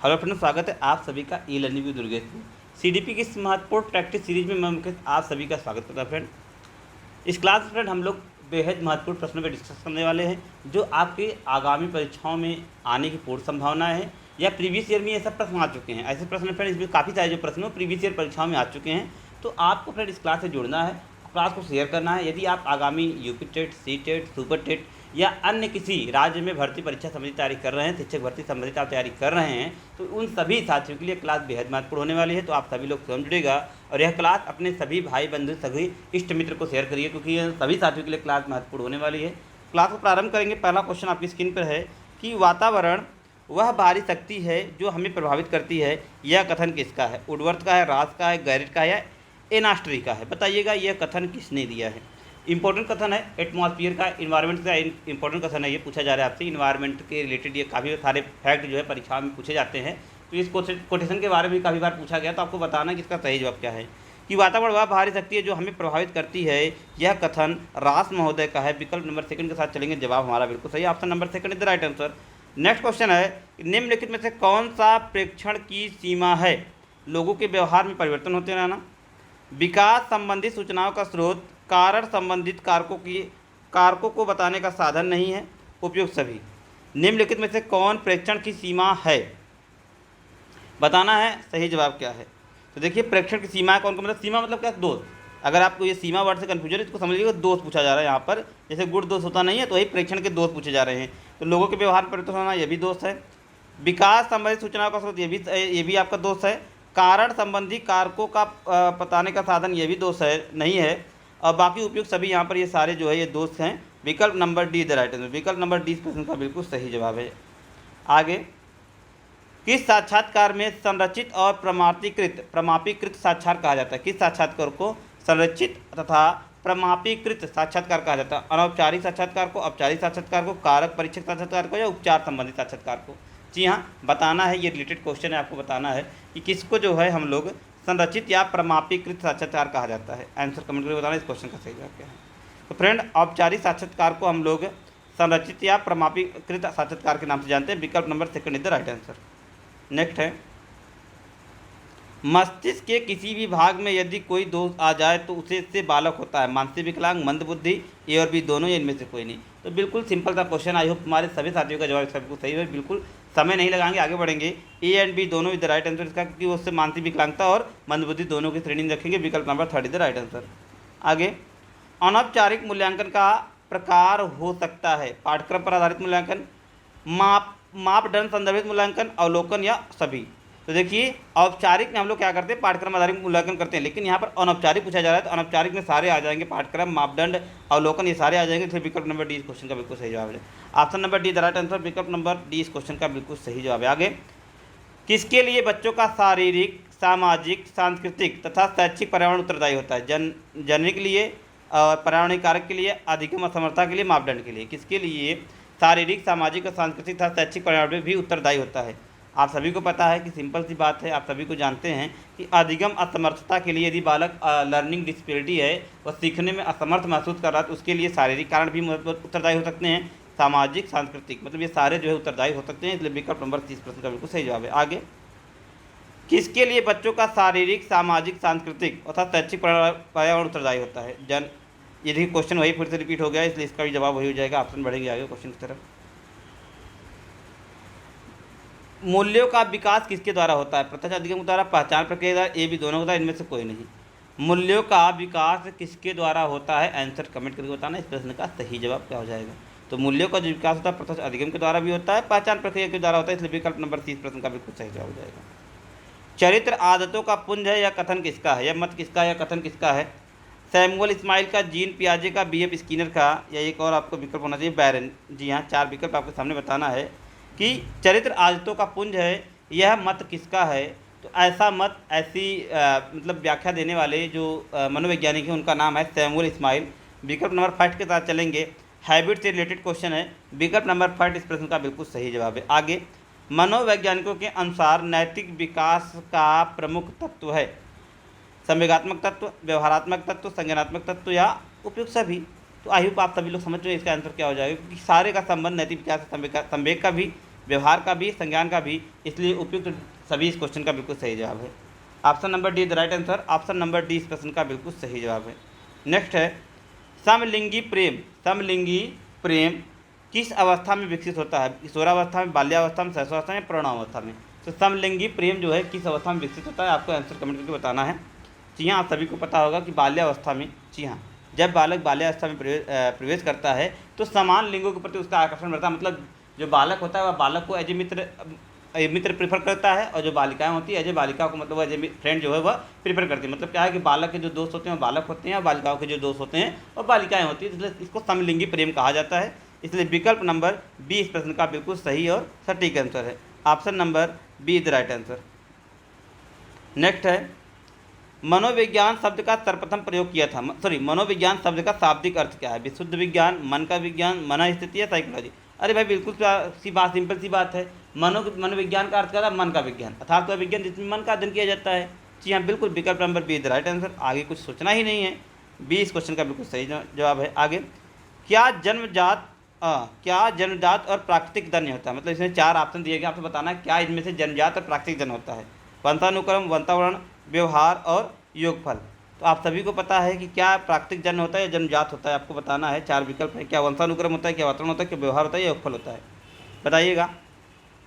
Hello friends, स्वागत है आप सभी का ई लर्निंग विद दुर्गेश में। सीडीपी की इस महत्वपूर्ण प्रैक्टिस सीरीज में मैं मुकेश आप सभी का स्वागत करता हूं। फ्रेंड, इस क्लास में फ्रेंड हम लोग बेहद महत्वपूर्ण प्रश्नों पर डिस्कस करने वाले हैं जो आपके आगामी परीक्षाओं में आने की पूर्ण संभावना है या प्रीवियस ईयर में ये सब प्रश्न आ चुके हैं। ऐसे प्रश्न फ्रेंड इसमें काफ़ी सारे जो प्रश्न हो प्रीवियस ईयर परीक्षाओं में आ चुके हैं। तो आपको फ्रेंड इस क्लास से जुड़ना है, क्लास को शेयर करना है। यदि आप आगामी UP TET, C TET, super TET या अन्य किसी राज्य में भर्ती परीक्षा संबंधी तैयारी कर रहे हैं, शिक्षक भर्ती संबंधित आप तैयारी कर रहे हैं, तो उन सभी साथियों के लिए क्लास बेहद महत्वपूर्ण होने वाली है। तो आप सभी लोग स्वयं जुड़ेगा और यह क्लास अपने सभी भाई बंधु सभी इष्ट मित्र को शेयर करिए, क्योंकि यह सभी साथियों के लिए क्लास महत्वपूर्ण होने वाली है। क्लास को प्रारंभ करेंगे। पहला क्वेश्चन आपकी स्क्रीन पर है कि वातावरण वह बाहरी शक्ति है जो हमें प्रभावित करती है। यह कथन किसका है? वुडवर्थ का है, रास का है, गैरेट का है या एनास्ट्री का है? बताइएगा यह कथन किसने दिया है। इंपॉर्टेंट कथन है, एटमॉस्फेयर का, इन्वायरमेंट का इंपॉर्टेंट कथन है। ये पूछा जा रहा है आपसे इन्वायरमेंट के रिलेटेड। ये काफ़ी सारे फैक्ट जो है परीक्षा में पूछे जाते हैं, तो इस कोटेशन के बारे में काफ़ी बार पूछा गया। तो आपको बताना कि इसका सही जवाब क्या है। कि वातावरण वह बाहरी शक्ति है जो हमें प्रभावित करती है, यह कथन रास महोदय का है। विकल्प नंबर सेकंड के साथ चलेंगे, जवाब हमारा बिल्कुल सही, option number second is the right answer. Next question है, निम्नलिखित में से कौन सा प्रेक्षण की सीमा है? लोगों के व्यवहार में परिवर्तन होते रहना, विकास संबंधी सूचनाओं का स्रोत, कारण संबंधित कारकों को बताने का साधन नहीं है, उपयुक्त सभी। निम्नलिखित में से कौन प्रेक्षण की सीमा है? बताना है सही जवाब क्या है। तो देखिए, प्रेक्षण की सीमा कौन कौन, मतलब सीमा मतलब क्या? दोष। अगर आपको ये सीमा वर्ड से कन्फ्यूजन है तो समझ लीजिएगा दोष पूछा जा रहा है यहाँ पर। जैसे गुण दोष होता नहीं है, तो वही प्रेक्षण के दोष पूछे जा रहे हैं। तो लोगों के व्यवहार में परिवर्तन होना, ये भी दोष है। विकास संबंधित सूचनाओं का स्रोत, ये भी आपका दोष है। कारण संबंधी कारकों का बताने का साधन, ये भी दोष है, नहीं है। और बाकी उपयुक्त सभी यहाँ पर ये सारे जो है ये दोस्त हैं। विकल्प number D the right answer. विकल्प नंबर डी इस प्रश्न का बिल्कुल सही जवाब है। आगे, किस साक्षात्कार में संरचित और प्रमापीकृत साक्षात्कार कहा जाता है? किस साक्षात्कार को संरचित तथा प्रमापीकृत साक्षात्कार कहा जाता है? अनौपचारिक साक्षात्कार को, औपचारिक साक्षात्कार को, कारक परीक्षक साक्षात्कार को या उपचार संबंधित साक्षात्कार को? जी हाँ, बताना है। ये रिलेटेड क्वेश्चन है, आपको बताना है कि किसको जो है हम लोग संरचित या प्रमापीकृत साक्षात्कार कहा जाता है। आंसर कमेंट करके बताना इस क्वेश्चन का सही जवाब क्या है। तो फ्रेंड, औपचारिक साक्षात्कार को हम लोग संरचित या प्रमापीकृत साक्षात्कार के नाम से जानते हैं। विकल्प number second is the right answer. Next है, मस्तिष्क के किसी भी भाग में यदि कोई दोष आ जाए तो उसे इससे बालक होता है। मानसिक विकलांग, मंदबुद्धि, ए और बी दोनों या इनमें से कोई नहीं। तो बिल्कुल सिंपल सा क्वेश्चन। आई होप तुम्हारे सभी साथियों का जवाब इसका बिल्कुल सही है। बिल्कुल समय नहीं लगाएंगे, आगे बढ़ेंगे। ए एंड बी दोनों इज द राइट आंसर इसका, क्योंकि उससे मानसिक विकलांगता और मंदबुद्धि दोनों की श्रेणी में रखेंगे। विकल्प number third is the right answer. आगे, अनौपचारिक मूल्यांकन का प्रकार हो सकता है पाठ्यक्रम पर आधारित मूल्यांकन, मापदंड संदर्भित मूल्यांकन, अवलोकन या सभी। तो देखिए, औपचारिक में हम लोग क्या करते हैं? पाठ्यक्रम आधारित मूल्यांकन करते हैं, लेकिन यहाँ पर अनौपचारिक पूछा जा रहा है तो अनौपचारिक में सारे आ जाएंगे। पाठ्यक्रम, मापदंड, अवलोकन, ये सारे आ जाएंगे। तो विकल्प नंबर डी इस क्वेश्चन का बिल्कुल सही जवाब है। Option number D the right answer. विकल्प नंबर डी इस क्वेश्चन का बिल्कुल सही जवाब है। आगे, किसके लिए बच्चों का शारीरिक, सामाजिक, सांस्कृतिक तथा शैक्षिक पर्यावरण उत्तरदायी होता है? जननी के लिए, और पर्यावरणीय कारक के लिए, अधिगम असमर्थता के लिए, मापदंड के लिए। किसके लिए शारीरिक, सामाजिक और सांस्कृतिक तथा शैक्षिक पर्यावरण भी उत्तरदायी होता है? आप सभी को पता है कि सिंपल सी बात है, आप सभी को जानते हैं कि अधिगम असमर्थता के लिए यदि बालक लर्निंग डिसेबिलिटी है, वह सीखने में असमर्थ महसूस कर रहा है, तो उसके लिए शारीरिक कारण भी उत्तरदायी हो सकते हैं। सामाजिक, सांस्कृतिक, मतलब ये सारे जो है उत्तरदायी हो सकते हैं। इसलिए विकल्प नंबर 30 प्रश्न का बिल्कुल सही जवाब है। आगे, किसके लिए बच्चों का शारीरिक, सामाजिक, सांस्कृतिक तथा शैक्षिक पर्यावरण उत्तरदायी होता है? यदि क्वेश्चन वही फिर से रिपीट हो गया, इसलिए इसका भी जवाब वही हो जाएगा। ऑप्शन बढ़ेगी आगे क्वेश्चन की तरफ। मूल्यों का विकास किसके द्वारा होता है? प्रत्यक्ष, अधिगम के द्वारा, पहचान प्रक्रिया द्वारा, ए बी दोनों के द्वारा, इनमें से कोई नहीं। मूल्यों का विकास किसके द्वारा होता है? आंसर कमेंट करके बताना इस प्रश्न का सही जवाब क्या हो जाएगा। तो मूल्यों का जो विकास होता है प्रत्यक्ष, अधिगम के द्वारा भी होता है, पहचान प्रक्रिया के द्वारा होता है। इसलिए विकल्प नंबर 30 प्रश्न का बिल्कुल सही जवाब हो जाएगा। चरित्र आदतों का पुंज है, यह कथन किसका है? यह मत किसका है, यह कथन किसका है? सैमुअल इस्माइल का, जीन पियाजे का, बी.एफ. स्किनर का, या एक और आपको विकल्प होना चाहिए बैरन। जी हाँ, 4 विकल्प आपके सामने बताना है कि चरित्र आदतों का पुंज है, यह मत किसका है? तो ऐसा मत, ऐसी मतलब व्याख्या देने वाले जो मनोवैज्ञानिक हैं उनका नाम है सैमुअल इस्माइल। विकल्प नंबर 5 के साथ चलेंगे। हैबिट से रिलेटेड क्वेश्चन है। विकल्प नंबर 5 इस प्रश्न का बिल्कुल सही जवाब है। आगे, मनोवैज्ञानिकों के अनुसार नैतिक विकास का प्रमुख तत्व है? संवेगात्मक तत्व, व्यवहारात्मक तत्व, संज्ञानात्मक तत्व या उपयुक्त सभी। तो आई होप आप सभी लोग समझ रहे हैं इसका आंसर क्या हो जाएगा, क्योंकि सारे का संबंध नैतिक विकास से संवेग का भी व्यवहार का भी, संज्ञान का भी, इसलिए उपयुक्त सभी इस क्वेश्चन का बिल्कुल सही जवाब है। Option number D the right answer, option number D इस प्रश्न का बिल्कुल सही जवाब है। नेक्स्ट है समलिंगी प्रेम। समलिंगी प्रेम किस अवस्था में विकसित होता है? किशोरावस्था में, बाल्यावस्था में, शैशवावस्था में, प्रौढ़ावस्था में? तो समलिंगी प्रेम जो है किस अवस्था में विकसित होता है, आपको आंसर कमेंट करके बताना है। जी हाँ, आप सभी को पता होगा कि बाल्यावस्था में। जी हाँ, जब बालक बाल्यावस्था में प्रवेश करता है तो समान लिंगों के प्रति उसका आकर्षण बढ़ता है। मतलब जो बालक होता है वह बालक को एज ए मित्र प्रीफर करता है, और जो बालिकाएं होती है एज ए बालिका को, मतलब एज ए फ्रेंड जो है वह प्रीफर करती है। मतलब क्या है कि बालक के जो दोस्त होते हैं वो बालक होते हैं, और बालिकाओं के जो दोस्त होते हैं वो बालिकाएं होती हैं, इसलिए इसको समलिंगी प्रेम कहा जाता है। इसलिए विकल्प नंबर बी इस प्रश्न का बिल्कुल सही और सटीक आंसर है। Option number B is the right answer. Next है मनोविज्ञान शब्द का सर्वप्रथम प्रयोग किया था। मनोविज्ञान शब्द का शाब्दिक अर्थ क्या है? विशुद्ध विज्ञान, मन का विज्ञान, मन स्थिति या साइकोलॉजी? अरे भाई बिल्कुल सी बात, सिंपल सी बात है। मनोविज्ञान का अर्थ क्या था? मन का विज्ञान, अर्थात वह विज्ञान जिसमें मन का अध्ययन किया जाता है। जी हाँ, बिल्कुल विकल्प number be the right answer. आगे कुछ सोचना ही नहीं है, बी इस क्वेश्चन का बिल्कुल सही जवाब है। आगे क्या जन्मजात और प्राकृतिक जन्य होता है? मतलब इसमें 4 ऑप्शन दिए गए, आपको बताना है क्या इनमें से जन्मजात और प्राकृतिक जन्य होता है। वंशानुक्रम, वातावरण, व्यवहार और योगफल। तो आप सभी को पता है कि क्या प्राकृतिक जन्य होता है या जन्मजात होता है, आपको बताना है। 4 विकल्प है, क्या वंशानुक्रम होता है, क्या वातावरण होता है, क्या व्यवहार होता है या योगफल होता है, बताइएगा।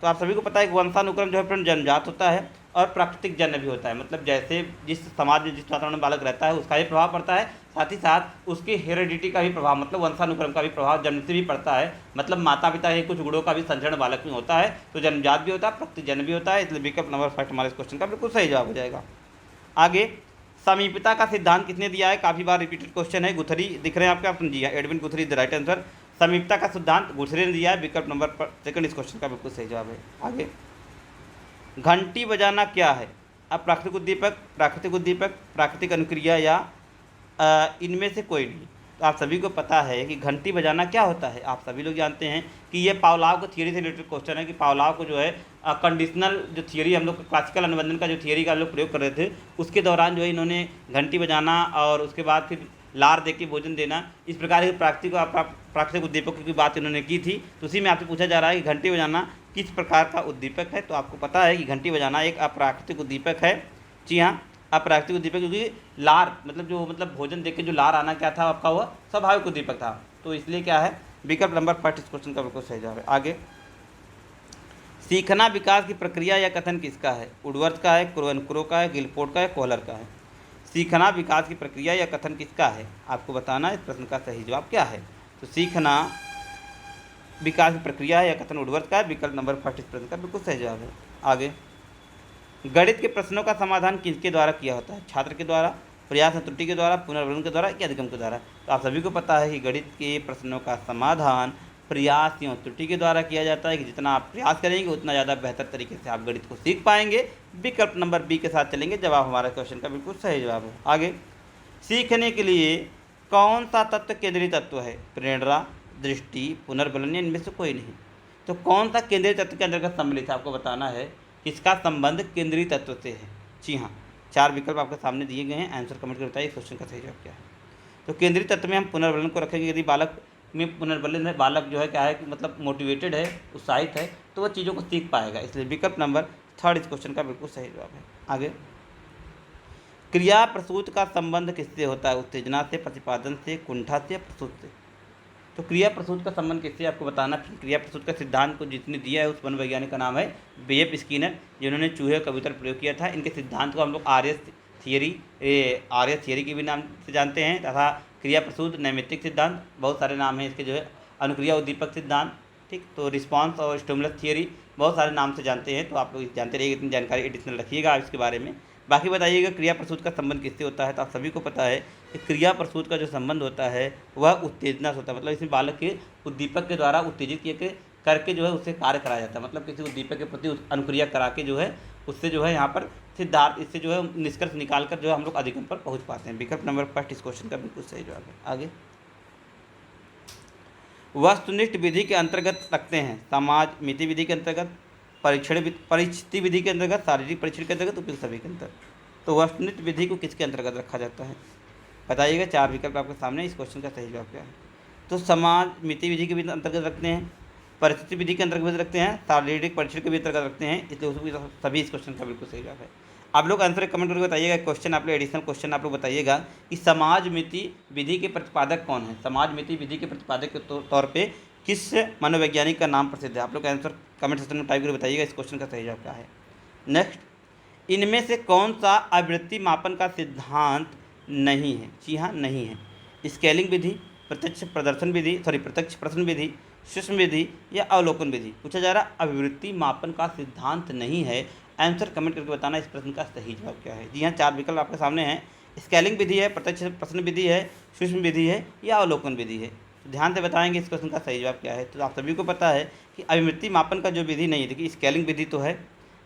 तो आप सभी को पता है कि वंशानुक्रम जो है फ्रेंड जन्मजात होता है, और प्राकृतिक जन्य भी होता है। मतलब जैसे जिस समाज में, जिस वातावरण में बालक रहता है उसका भी प्रभाव पड़ता है, साथ ही साथ उसकी हेरिडिटी का भी प्रभाव, मतलब वंशानुक्रम का भी प्रभाव जन्म से भी पड़ता है। मतलब माता पिता के कुछ गुणों का भी संचरण बालक में होता है, तो जन्मजात भी होता है, प्राकृतिक जन्य भी होता है। इसलिए विकल्प नंबर फर्स्ट हमारे इस क्वेश्चन का बिल्कुल सही जवाब हो जाएगा। आगे समीपता का सिद्धांत किसने दिया है? काफ़ी बार रिपीटेड क्वेश्चन है। गुथरी दिख रहे हैं आपके ऑप्शन? जी हाँ, Edwin Guthrie the right answer. समीपता का सिद्धांत गुथरी ने दिया है, विकल्प नंबर सेकंड इस क्वेश्चन का बिल्कुल सही जवाब है। आगे घंटी बजाना क्या है? अब प्राकृतिक उद्दीपक, प्राकृतिक अनुक्रिया या इनमें से कोई नहीं। तो आप सभी को पता है कि घंटी बजाना क्या होता है। आप सभी लोग जानते हैं कि ये पावलाव को थियरी से रिलेटेड क्वेश्चन है, कि पावलाव को जो है कंडीशनल जो थियरी हम लोग क्लासिकल अनुबंधन का जो थियरी का लोग प्रयोग कर रहे थे, उसके दौरान जो है इन्होंने घंटी बजाना और उसके बाद फिर लार दे के भोजन देना, इस प्रकार के प्राकृतिक उद्दीपकों की बात इन्होंने की थी। तो उसी में आपसे पूछा जा रहा है कि घंटी बजाना किस प्रकार का उद्दीपक है। तो आपको पता है कि घंटी बजाना एक अप्राकृतिक उद्दीपक है। जी हाँ, अप्राकृतिक उद्दीपक, क्योंकि लार मतलब भोजन देके जो लार आना क्या था आपका, वह स्वाभाविक उद्दीपक था। तो इसलिए क्या है, विकल्प नंबर फर्स्ट इस क्वेश्चन का बिल्कुल सही जवाब है। आगे सीखना विकास की प्रक्रिया या कथन किसका है? वुडवर्थ का है, क्रोवेनक्रो का है, गिलफोर्ड का है, कोहलर का है? सीखना विकास की प्रक्रिया या कथन किसका है, आपको बताना है इस प्रश्न का सही जवाब क्या है। तो सीखना विकास की प्रक्रिया है या कथन वुडवर्थ का है, विकल्प नंबर फर्स्ट इस प्रश्न का बिल्कुल सही जवाब है। आगे गणित के प्रश्नों का समाधान किसके द्वारा किया होता है? छात्र के द्वारा, प्रयास और त्रुटि के द्वारा, पुनर्वलन के द्वारा, या अधिगम के द्वारा? तो आप सभी को पता है कि गणित के प्रश्नों का समाधान प्रयास या त्रुटि के द्वारा किया जाता है, कि जितना आप प्रयास करेंगे उतना ज़्यादा बेहतर तरीके से आप गणित को सीख पाएंगे। विकल्प नंबर बी के साथ चलेंगे, जवाब हमारा क्वेश्चन का बिल्कुल सही जवाब है। आगे सीखने के लिए कौन सा तत्व केंद्रीय तत्व है? प्रेरणा, दृष्टि, पुनर्बलन या इनमें से कोई नहीं? तो कौन सा केंद्रीय तत्व के अंतर्गत सम्मिलित है, आपको बताना है किसका संबंध केंद्रीय तत्व से है। जी हाँ, 4 विकल्प आपके सामने दिए गए हैं, आंसर कमेंट करके बताइए क्वेश्चन का सही जवाब क्या है। तो केंद्रीय तत्व में हम पुनर्बलन को रखेंगे। यदि बालक में पुनर्बलन में बालक जो है क्या है कि मतलब मोटिवेटेड है, उत्साहित है, तो वह चीज़ों को सीख पाएगा। इसलिए विकल्प नंबर थर्ड इस क्वेश्चन का बिल्कुल सही जवाब है। आगे क्रिया प्रसूत का संबंध किससे होता है? उत्तेजना से, प्रतिपादन से, कुंठा से, प्रसूत से? तो क्रिया प्रसूत का संबंध किससे, आपको बताना। क्रिया प्रसूत का सिद्धांत को जिसने दिया है उस वन वैज्ञानिक का नाम है B.F. स्किनर, जिन्होंने चूहे का कबूतर प्रयोग किया था। इनके सिद्धांत को हम लोग आर्यस थियरी के भी नाम से जानते हैं, तथा क्रिया प्रसूत, नैमित्तिक सिद्धांत, बहुत सारे नाम हैं इसके जो है, अनुक्रिया उद्दीपक सिद्धांत, ठीक, तो रिस्पॉन्स और स्टिमुलस थियरी, बहुत सारे नाम से जानते हैं। तो आप लोग जानते रहिए, इतनी जानकारी एडिशनल रखिएगा आप इसके बारे में। बाकी बताइएगा क्रिया प्रसूत का संबंध किससे होता है। तो आप सभी को पता है कि क्रिया प्रसूत का जो संबंध होता है वह उत्तेजना से होता है। मतलब इसमें बालक के उद्दीपक के द्वारा उत्तेजित करके जो है उससे कार्य कराया जाता है। मतलब किसी उद्दीपक के प्रति अनुक्रिया करा के जो है उससे जो है यहाँ पर सिद्धांत, इससे जो है निष्कर्ष निकाल कर जो है हम लोग अधिगम पर पहुँच पाते हैं। विकल्प नंबर फर्स्ट इस क्वेश्चन का बिल्कुल सही जवाब है। आगे वस्तुनिष्ठ विधि के अंतर्गत रखते हैं। समाज मिति विधि के अंतर्गत, परिचिति विधि के अंतर्गत, शारीरिक परीक्षण के अंतर्गत, उपयुक्त सभी के अंतर्गत। तो वस्तुनिष्ठ विधि को किसके अंतर्गत रखा जाता है, बताइएगा। 4 विकल्प आपके सामने, इस क्वेश्चन का सही जवाब क्या है। तो समाज मिति विधि के भी अंतर्गत रखते हैं, परिस्थिति विधि के अंतर्गत रखते हैं, शारीरिक परीक्षण के भी अंतर्गत रखते हैं, इसलिए उसमें सभी इस क्वेश्चन का बिल्कुल सही जवाब है। आप लोग आंसर कमेंट करके बताइएगा। क्वेश्चन आप लोग एडिशनल क्वेश्चन आप लोग बताइएगा कि समाजमिति विधि के प्रतिपादक कौन है। समाजमिति विधि के प्रतिपादक के तौर पे किस मनोवैज्ञानिक का नाम प्रसिद्ध है। आप लोग आंसर कमेंट सेक्शन में टाइप करके बताइएगा इस क्वेश्चन का सही जवाब क्या है। नेक्स्ट, इनमें से कौन सा आवृत्ति मापन का सिद्धांत नहीं है। जी हाँ, नहीं है। स्केलिंग विधि, प्रत्यक्ष प्रदर्शन विधि, प्रत्यक्ष प्रश्न विधि, सूक्ष्म विधि या अवलोकन विधि। पूछा जा रहा आवृत्ति मापन का सिद्धांत नहीं है। आंसर कमेंट करके बताना इस प्रश्न का सही जवाब क्या है। जी हाँ, 4 विकल्प आपके सामने हैं। स्केलिंग विधि है, प्रत्यक्ष प्रश्न विधि है, सूक्ष्म विधि है या अवलोकन विधि है। तो ध्यान से बताएंगे इस क्वेश्चन का सही जवाब क्या है। तो आप सभी को पता है कि आवृत्ति मापन का जो विधि नहीं है। देखिए, स्केलिंग विधि तो है,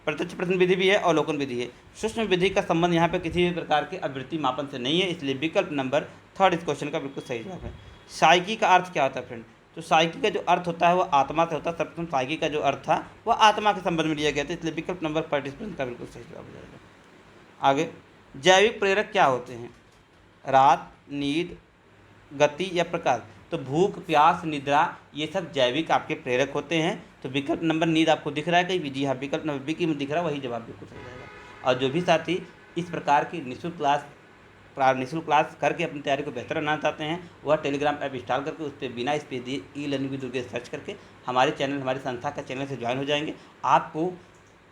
प्रत्यक्ष प्रश्न विधि भी है, अवलोकन विधि है। सूक्ष्म विधि का संबंध यहाँ पे किसी भी प्रकार के आवृत्ति मापन से नहीं है, इसलिए विकल्प नंबर 3 इस क्वेश्चन का बिल्कुल सही जवाब है। साइकी का अर्थ क्या होता है फ्रेंड। तो साइकी का जो अर्थ होता है वह आत्मा से होता है। सर्वप्रथम साइकी का जो अर्थ था वह आत्मा के संबंध में लिया गया था, इसलिए विकल्प नंबर 5 इस प्रश्न का बिल्कुल सही जवाब हो जाएगा। आगे, जैविक प्रेरक क्या होते हैं। रात, नींद, गति या प्रकाश। तो भूख, प्यास, निद्रा ये सब जैविक आपके प्रेरक होते हैं। तो विकल्प नंबर नींद आपको दिख रहा है कहीं भी। जी हाँ, विकल्प नंबर बी की में दिख रहा है, वही जवाब बिल्कुल सही रहेगा। और जो भी साथी इस प्रकार की निःशुल्क क्लास करके अपनी तैयारी को बेहतर बनाना चाहते हैं, वह टेलीग्राम ऐप इंस्टॉल करके उस पर बिना स्पेस दिए ई-लर्निंग विद दुर्गेश सर्च करके हमारे चैनल, हमारी संस्था का चैनल से ज्वाइन हो जाएंगे। आपको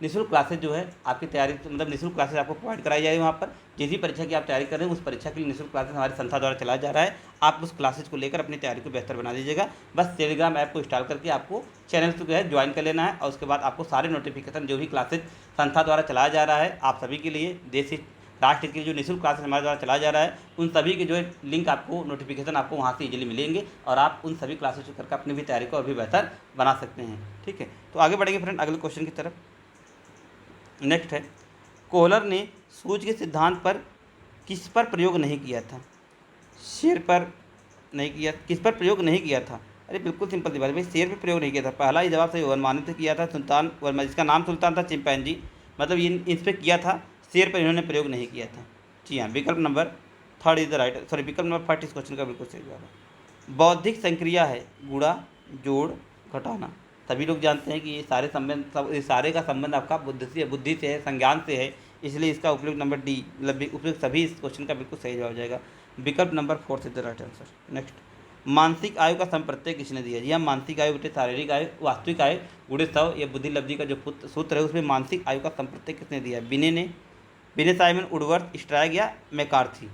निःशुल्क क्लासेज जो है आपकी तैयारी, मतलब निःशुल्क क्लासेज आपको प्रोवाइड कराई जाएगी। वहाँ पर जिस भी परीक्षा की आप तैयारी कर रहे हैं उस परीक्षा के लिए निःशुल्क क्लासेज हमारी संस्था द्वारा चलाया जा रहा है। आप उस क्लासेज को लेकर अपनी तैयारी को बेहतर बना दीजिएगा। बस टेलीग्राम ऐप को इंस्टॉल करके आपको चैनल को जो है ज्वाइन कर लेना है, और उसके बाद आपको सारे नोटिफिकेशन जो भी क्लासेज संस्था द्वारा चलाया जा रहा है आप सभी के लिए, देश राष्ट्र की जो निःशुल्क क्लासेज हमारे द्वारा चलाया जा रहा है, उन सभी के जो है लिंक आपको, नोटिफिकेशन आपको वहाँ से इजीली मिलेंगे और आप उन सभी क्लासेज को करके अपनी भी तैयारी को अभी बेहतर बना सकते हैं। ठीक है, तो आगे बढ़ेंगे फ्रेंड अगले क्वेश्चन की तरफ। नेक्स्ट है, कोहलर ने सूझ के सिद्धांत पर किस पर प्रयोग नहीं किया था। शेर पर नहीं किया, किस पर प्रयोग नहीं किया था। अरे बिल्कुल सिंपल सी बात है भाई, शेर पर प्रयोग नहीं किया था। पहला ही जवाब सही वर्मा ने किया था, सुल्तान वर्मा, जिसका नाम सुल्तान था चिंपैंजी, मतलब इस पर किया था, शेर पर इन्होंने प्रयोग नहीं किया था। जी हाँ, विकल्प नंबर 3 इज द राइट, विकल्प नंबर 5 इस क्वेश्चन का बिल्कुल सही जवाब है। बौद्धिक संक्रिया है गुणा, जोड़, घटाना। सभी लोग जानते हैं कि ये सारे संबंध, सब इस सारे का संबंध आपका बुद्धि से है, संज्ञान से है, इसलिए इसका उपयोग नंबर डी, मतलब उपयोग सभी इस क्वेश्चन का बिल्कुल सही जवाब हो जाएगा। विकल्प number 4 is the right answer. Next, मानसिक आयु का संप्रत्यय किसने दिया। जी हाँ, मानसिक आयु बटे शारीरिक आयु, वास्तविक आयु गुणे 100, ये बुद्धि लब्धि का जो सूत्र है उसमें मानसिक आयु का संप्रत्यय किसने दिया। बिने ने, बिने, साइमन, वुडवर्थ, स्ट्रैग या मैकार्थी।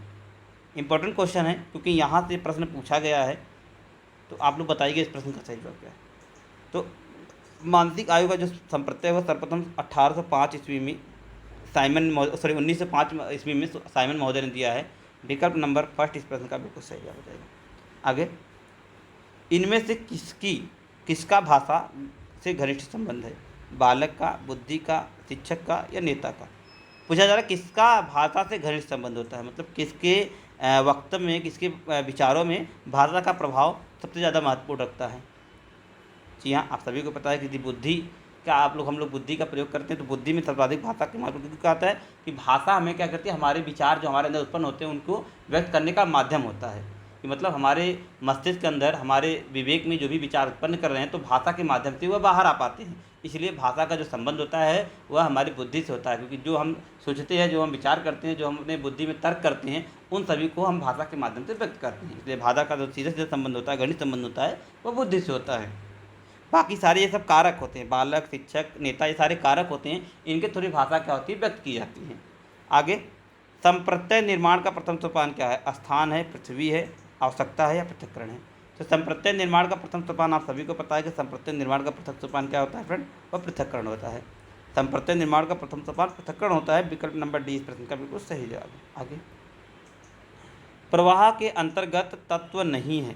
इंपॉर्टेंट क्वेश्चन है क्योंकि यहाँ से प्रश्न पूछा गया है, तो आप लोग बताइए इस प्रश्न का सही जवाब क्या है। तो मानसिक आयु का जो संप्रत्यय है वह सर्वप्रथम 1805 ईस्वी में 1905 ईस्वी में साइमन महोदय ने दिया है। विकल्प नंबर 1 इस प्रश्न का बिल्कुल सही जवाब हो जाएगा। आगे, इनमें से किसका भाषा से घनिष्ठ संबंध है। बालक का, बुद्धि का, शिक्षक का या नेता का। पूछा जा रहा है किसका भाषा से घनिष्ठ संबंध होता है, मतलब किसके वक्तव्य में, किसके विचारों में भाषा का प्रभाव सबसे ज़्यादा महत्वपूर्ण रखता है। जी हाँ, आप सभी को पता है कि बुद्धि का हम लोग बुद्धि का प्रयोग करते हैं, तो बुद्धि में सर्वाधिक भाषा के महत्व क्योंकि कहता है कि भाषा हमें क्या करती है, हमारे विचार जो हमारे अंदर उत्पन्न होते हैं उनको व्यक्त करने का माध्यम होता है। कि मतलब हमारे मस्तिष्क के अंदर, हमारे विवेक में जो भी विचार उत्पन्न कर रहे हैं तो भाषा के माध्यम से वह बाहर आ पाते हैं। इसलिए भाषा का जो संबंध होता है वह हमारी बुद्धि से होता है, क्योंकि जो हम सोचते हैं, जो हम विचार करते हैं, जो हम अपने बुद्धि में तर्क करते हैं, उन सभी को हम भाषा के माध्यम से व्यक्त करते हैं। इसलिए भाषा का जो सीधे सीधे संबंध होता है, घनिष्ठ संबंध होता है, वह बुद्धि से होता है। बाकी सारे ये सब कारक होते हैं, बालक, शिक्षक, नेता, ये सारे कारक होते हैं, इनके थोड़ी भाषा क्या होती है, व्यक्त की जाती है। आगे, संप्रत्यय निर्माण का प्रथम सोपान क्या है। स्थान है, पृथ्वी है, आवश्यकता है या पृथक्करण है। तो संप्रत्यय निर्माण का प्रथम सोपान आप सभी को पता है कि संप्रत्यय निर्माण का प्रथम सोपान क्या होता है फ्रेंड, वह पृथक्करण होता है। संप्रत्यय निर्माण का प्रथम सोपान पृथक्करण होता है। विकल्प नंबर डी इस प्रश्न का बिल्कुल सही जवाब है। आगे, प्रवाह के अंतर्गत तत्व नहीं है।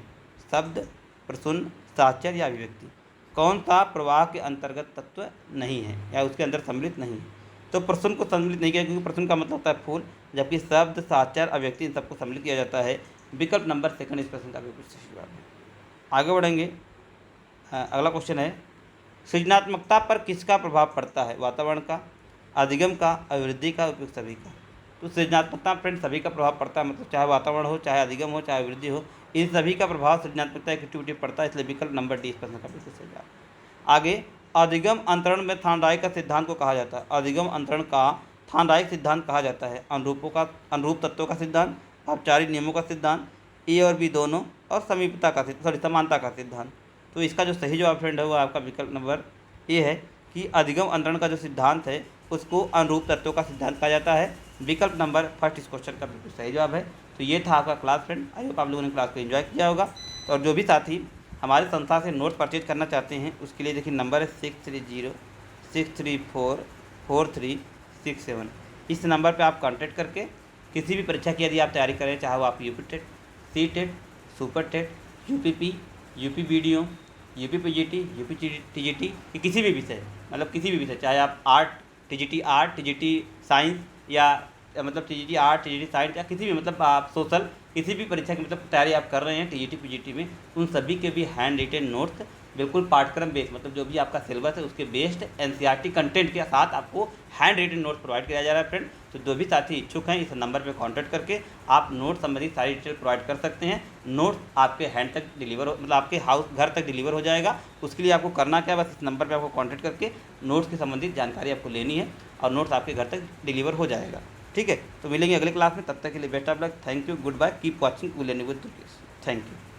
शब्द, प्रसून, साचर या अभिव्यक्ति। कौन सा प्रवाह के अंतर्गत तत्व नहीं है या उसके अंदर सम्मिलित नहीं है। तो प्रसून को सम्मिलित नहीं किया, क्योंकि प्रसून का मतलब होता है फूल, जबकि शब्द, साचर, अभिव्यक्ति इन सबको सम्मिलित किया जाता है। विकल्प नंबर 2 इस प्रश्न का बिल्कुल सही जवाब है। आगे बढ़ेंगे, अगला क्वेश्चन है, सृजनात्मकता पर किसका प्रभाव पड़ता है। वातावरण का, अधिगम का, अभिवृद्धि का, उपयुक्त सभी का। तो सृजनात्मकता फ्रेंड सभी का प्रभाव पड़ता है, मतलब चाहे वातावरण हो, चाहे अधिगम हो, चाहे अभिवृद्धि हो, इन सभी का प्रभाव सृजनात्मकता की एक्टिविटी पड़ता है। इसलिए विकल्प नंबर डी इस प्रश्न का बिल्कुल सही जवाब। आगे अधिगम अंतरण में थॉर्नडाइक का सिद्धांत को कहा जाता है। अधिगम अंतरण का थॉर्नडाइक सिद्धांत कहा जाता है। अनुरूप तत्वों का सिद्धांत, औपचारिक नियमों का सिद्धांत, ए और बी दोनों, और समीपता का समानता का सिद्धांत। तो इसका जो सही जवाब फ्रेंड है वो आपका विकल्प नंबर ए है कि अधिगम अंतरण का जो सिद्धांत है उसको अनुरूप तत्वों का सिद्धांत कहा जाता है। विकल्प नंबर फर्स्ट इस क्वेश्चन का बिल्कुल सही जवाब है। तो ये था आपका क्लास फ्रेंड। आई होप आप लोगों ने क्लास को एंजॉय किया होगा। और जो भी साथी हमारे संस्था से नोट परचेज करना चाहते हैं उसके लिए देखिए नंबर है 6306343667। इस नंबर पे आप कांटेक्ट करके किसी भी परीक्षा की यदि आप तैयारी करें, चाहे वो आप UP TET, C TET, super TET, UPP, UP BDO, UP PGT, UP TGT, किसी भी विषय, मतलब किसी भी विषय, चाहे आप आर्ट टीजीटी साइंस, या मतलब टीजीटी आर्ट, टीजीटी साइंस, या किसी भी मतलब आप सोशल किसी भी परीक्षा की मतलब तैयारी आप कर रहे हैं टीजीटी पीजीटी में, उन सभी के भी हैंड रिटेन नोट्स बिल्कुल पाठ्यक्रम बेस्ड, मतलब जो भी आपका सिलेबस है उसके बेस्ड एनसीईआरटी कंटेंट के साथ आपको हैंड रिटेन नोट्स प्रोवाइड किया जा रहा है फ्रेंड। तो जो भी साथी इच्छुक हैं इस नंबर पे कांटेक्ट करके आप नोट संबंधी सारी डिटेल प्रोवाइड कर सकते हैं। नोट आपके हैंड तक डिलीवर हो, मतलब आपके घर तक डिलीवर हो जाएगा। उसके लिए आपको करना क्या है, बस इस नंबर पे आपको कांटेक्ट करके नोट्स की संबंधित जानकारी आपको लेनी है और नोट्स आपके घर तक डिलीवर हो जाएगा। ठीक है, तो मिलेंगे अगले क्लास में। तब तक के लिए best of luck. Thank you, goodbye, keep watching, विल एनी विद दुर्गेश। Thank you.